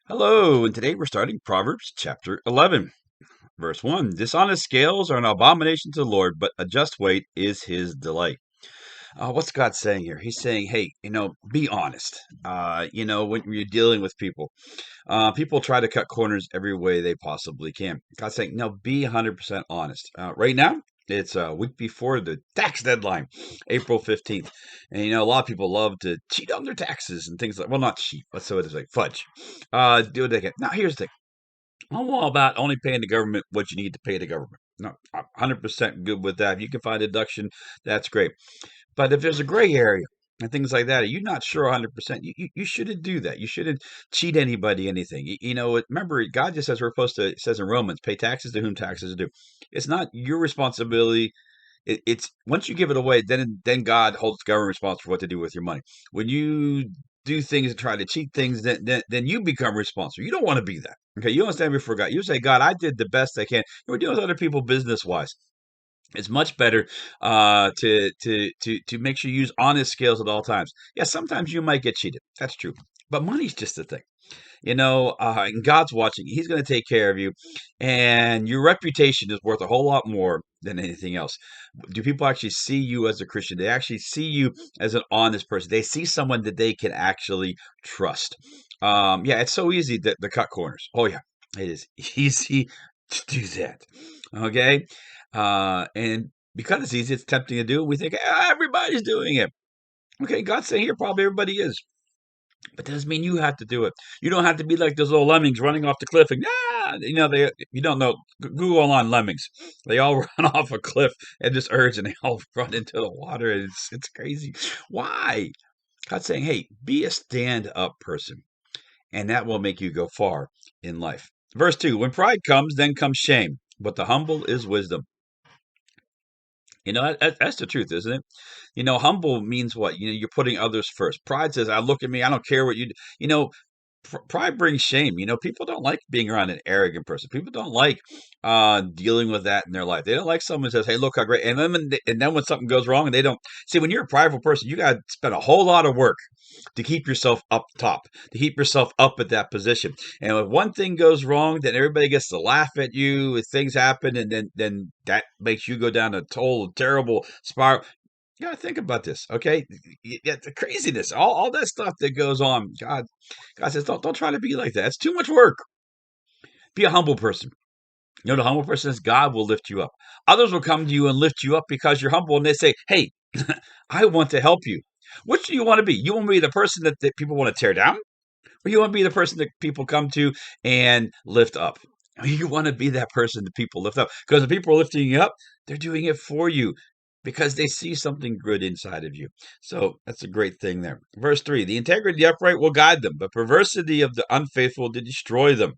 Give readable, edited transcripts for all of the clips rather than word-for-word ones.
Hello, and today we're starting Proverbs chapter 11, verse 1. Dishonest scales are an abomination to the Lord, but a just weight is his delight. What's God saying here? He's saying, hey, be honest. When you're dealing with people, people try to cut corners every way they possibly can. God's saying, no, be 100% honest. Right now, it's a week before the tax deadline, April 15th. And, a lot of people love to cheat on their taxes and things like, well, not cheat, but so it's like fudge. Do what they can. Now, here's the thing. I'm all about only paying the government what you need to pay the government. No, I'm 100% good with that. If you can find a deduction, that's great. But if there's a gray area and things like that, you're not sure 100%, you shouldn't do that. You shouldn't cheat anybody, anything. Remember, God just says we're supposed to, it says in Romans, pay taxes to whom taxes are due. It's not your responsibility. It's once you give it away, then God holds government responsible for what to do with your money. When you do things and try to cheat things, then you become responsible. You don't want to be that. Okay, you don't stand before God. You say, God, I did the best I can. We're dealing with other people business wise. It's much better to make sure you use honest scales at all times. Yeah, sometimes you might get cheated. That's true, but money's just a thing. And God's watching. He's going to take care of you, and your reputation is worth a whole lot more than anything else. Do people actually see you as a Christian? They actually see you as an honest person. They see someone that they can actually trust. Yeah, it's so easy to cut corners. Oh yeah, it is easy to do that. Okay, and because it's easy, it's tempting to do. We think everybody's doing it. Okay, God's saying here probably everybody is. But that doesn't mean you have to do it. You don't have to be like those little lemmings running off the cliff and they you don't know. Google on lemmings. They all run off a cliff at this urge and they all run into the water. And it's crazy. Why? God's saying, hey, be a stand-up person, and that will make you go far in life. Verse 2, when pride comes, then comes shame, but the humble is wisdom. That's the truth, isn't it? Humble means what? You're putting others first. Pride says, "I look at me. I don't care what you do." Pride brings shame. People don't like being around an arrogant person. People don't like dealing with that in their life. They don't like someone who says, "Hey, look how great." And then when something goes wrong, and they don't see when you're a prideful person, you got to spend a whole lot of work to keep yourself up top, to keep yourself up at that position. And if one thing goes wrong, then everybody gets to laugh at you. If things happen, and then that makes you go down a total terrible spiral. You got to think about this, okay? Yeah, the craziness, all that stuff that goes on. God says, don't try to be like that. It's too much work. Be a humble person. The humble person is God will lift you up. Others will come to you and lift you up because you're humble, and they say, "Hey, I want to help you." Which do you want to be? You want to be the person that people want to tear down, or you want to be the person that people come to and lift up? You want to be that person that people lift up because the people are lifting you up. They're doing it for you because they see something good inside of you. So that's a great thing there. Verse 3, the integrity of the upright will guide them, but perversity of the unfaithful to destroy them.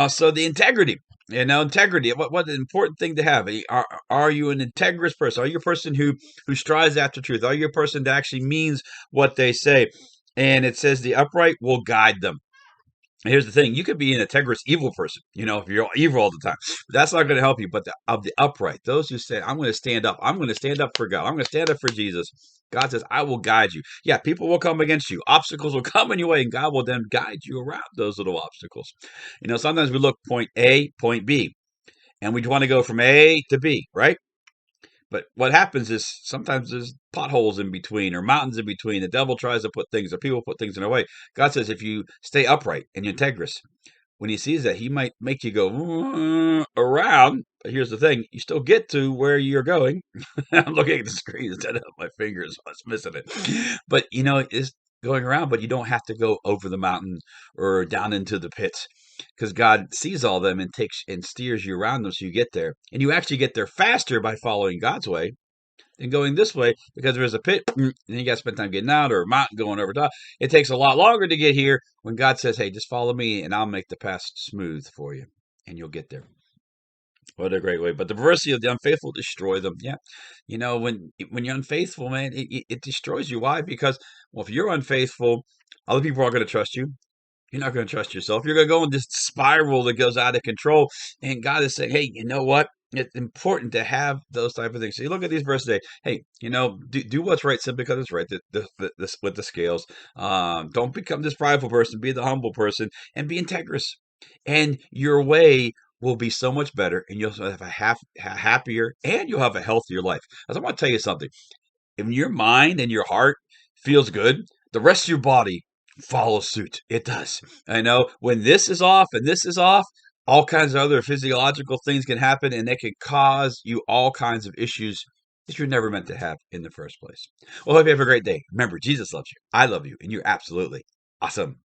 So the integrity, integrity, what an important thing to have. Are you an integrous person? Are you a person who strives after truth? Are you a person that actually means what they say? And it says the upright will guide them. Here's the thing: you could be an integrous evil person, if you're evil all the time. That's not going to help you. But of the upright, those who say, "I'm going to stand up. I'm going to stand up for God. I'm going to stand up for Jesus." God says, "I will guide you." Yeah, people will come against you. Obstacles will come in your way, and God will then guide you around those little obstacles. Sometimes we look point A, point B, and we want to go from A to B, right? But what happens is sometimes there's potholes in between or mountains in between. The devil tries to put things or people put things in their way. God says if you stay upright and you're integrous, when he sees that, he might make you go around. But here's the thing: you still get to where you're going. I'm looking at the screen instead of my fingers. I was missing it. But it's going around, but you don't have to go over the mountain or down into the pits because God sees all them and takes and steers you around them so you get there. And you actually get there faster by following God's way than going this way because there's a pit and you got to spend time getting out or a mountain going over top. It takes a lot longer to get here when God says, "Hey, just follow me and I'll make the path smooth for you and you'll get there." What a great way. But the perversity of the unfaithful destroy them. Yeah. When you're unfaithful, man, it destroys you. Why? Because, well, if you're unfaithful, other people aren't going to trust you. You're not going to trust yourself. You're going to go in this spiral that goes out of control. And God is saying, "Hey, you know what? it's important to have those type of things. So you look at these verses today. Hey, do what's right simply because it's right. With the scales. Don't become this prideful person. Be the humble person, and be integrous. And your way will be so much better, and you'll have happier, and you'll have a healthier life. As I want to tell you something. If your mind and your heart feels good, the rest of your body follows suit. It does. I know when this is off and this is off, all kinds of other physiological things can happen and they can cause you all kinds of issues that you're never meant to have in the first place. Well, hope you have a great day. Remember, Jesus loves you. I love you, and you're absolutely awesome.